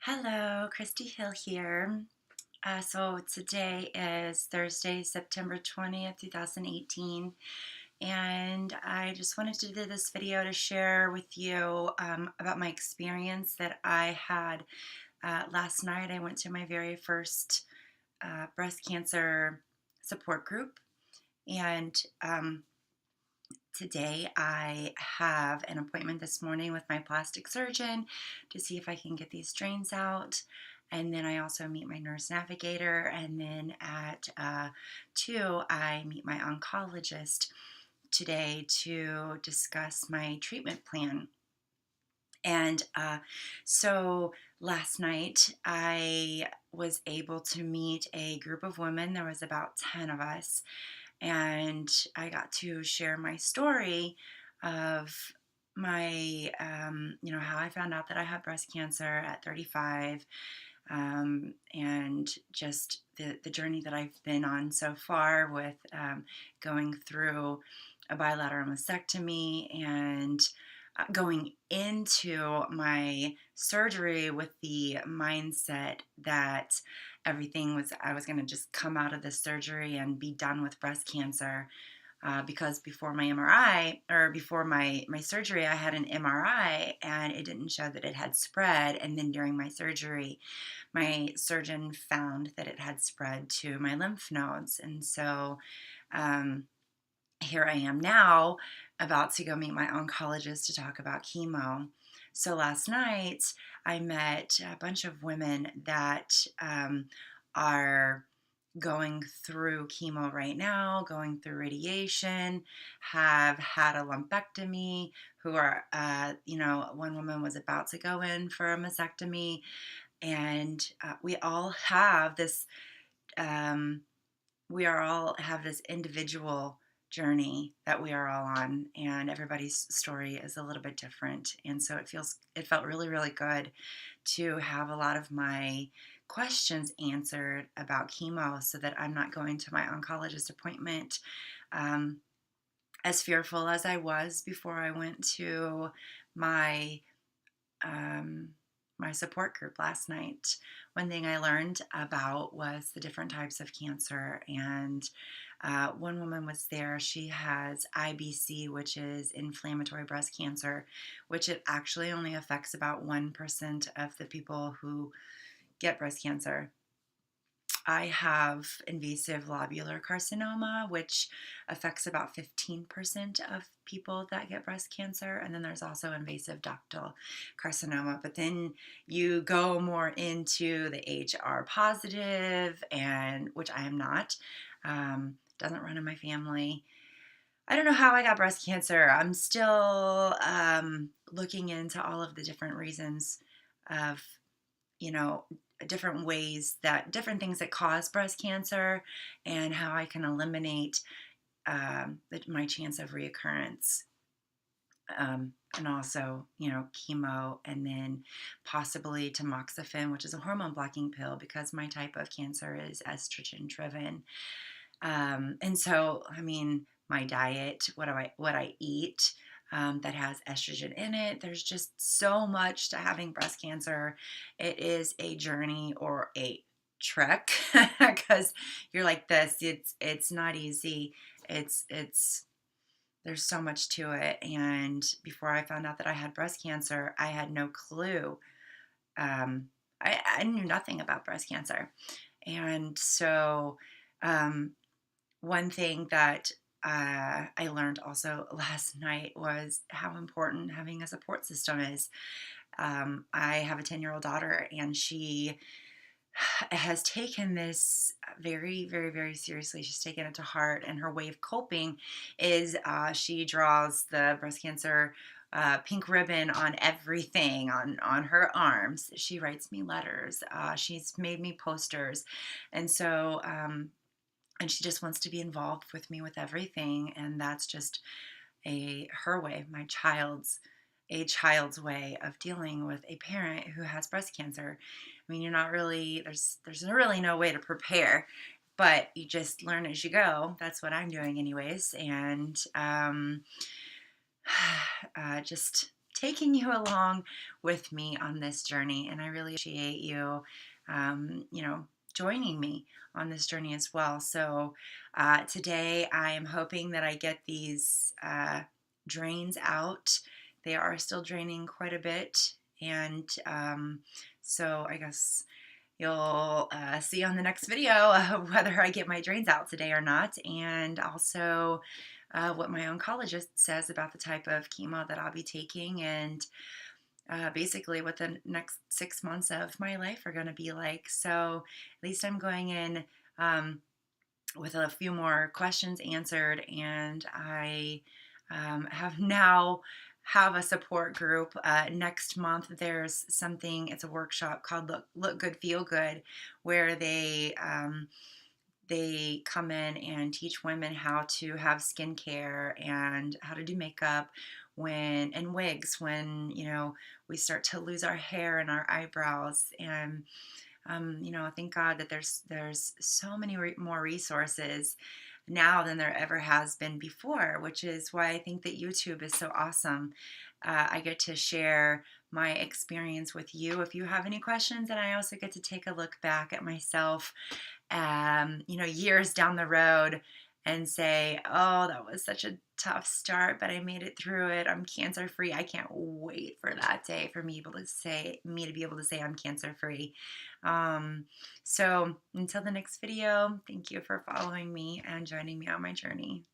Hello, Christy Hill here. So today is Thursday, September 20th, 2018, and I just wanted to do this video to share with you about my experience that I had last night. I went to my very first breast cancer support group, and today I have an appointment this morning with my plastic surgeon to see if I can get these drains out. And then I also meet my nurse navigator. And then at 2, I meet my oncologist today to discuss my treatment plan. And so last night I was able to meet a group of women. There was about 10 of us, and I got to share my story of my, how I found out that I had breast cancer at 35, and just the journey that I've been on so far with going through a bilateral mastectomy and going into my surgery with the mindset that I was going to just come out of the surgery and be done with breast cancer. Because before my MRI, or before my surgery, I had an MRI and it didn't show that it had spread. And then during my surgery, my surgeon found that it had spread to my lymph nodes. And so um, here I am now, about to go meet my oncologist to talk about chemo. So last night, I met a bunch of women that are going through chemo right now, going through radiation, have had a lumpectomy, who are, one woman was about to go in for a mastectomy, and we all have this, individual journey that we are all on, and everybody's story is a little bit different. And so it felt really, really good to have a lot of my questions answered about chemo, so that I'm not going to my oncologist appointment as fearful as I was before I went to my my support group last night. One thing I learned about was the different types of cancer, and one woman was there. She has IBC, which is inflammatory breast cancer, which it actually only affects about 1% of the people who get breast cancer. I have invasive lobular carcinoma, which affects about 15% of people that get breast cancer. And then there's also invasive ductal carcinoma. But then you go more into the HR positive, and which I am not. Doesn't run in my family. I don't know how I got breast cancer. I'm still looking into all of the different reasons of, you know, different things that cause breast cancer, and how I can eliminate my chance of reoccurrence. And also, chemo, and then possibly tamoxifen, which is a hormone blocking pill, because my type of cancer is estrogen driven. And so, my diet, what I eat, that has estrogen in it. There's just so much to having breast cancer. It is a journey or a trek, because you're like this. It's not easy. It's There's so much to it. And before I found out that I had breast cancer, I had no clue. I knew nothing about breast cancer, and so. One thing that I learned also last night was how important having a support system is. I have a 10-year-old daughter, and she has taken this very, very, very seriously. She's taken it to heart, and her way of coping is she draws the breast cancer pink ribbon on everything, on her arms. She writes me letters. She's made me posters, and so. And she just wants to be involved with me with everything, and that's just her way, a child's way of dealing with a parent who has breast cancer. You're not really there's really no way to prepare, but you just learn as you go. That's what I'm doing anyways. And just taking you along with me on this journey. And I really appreciate you, joining me on this journey as well. So today I am hoping that I get these drains out. They are still draining quite a bit. And so I guess you'll see on the next video whether I get my drains out today or not, and also what my oncologist says about the type of chemo that I'll be taking, and basically what the next 6 months of my life are going to be like. So at least I'm going in with a few more questions answered, and I have now have a support group. Next month there's something, it's a workshop called Look Good Feel Good, where they come in and teach women how to have skincare and how to do makeup when and wigs when we start to lose our hair and our eyebrows. And thank God that there's so many more resources now than there ever has been before, which is why I think that YouTube is so awesome. I get to share my experience with you if you have any questions, and I also get to take a look back at myself, years down the road and say, oh, that was such a tough start, but I made it through it. I'm cancer free. I can't wait for that day for me to be able to say I'm cancer free. So until the next video, thank you for following me and joining me on my journey.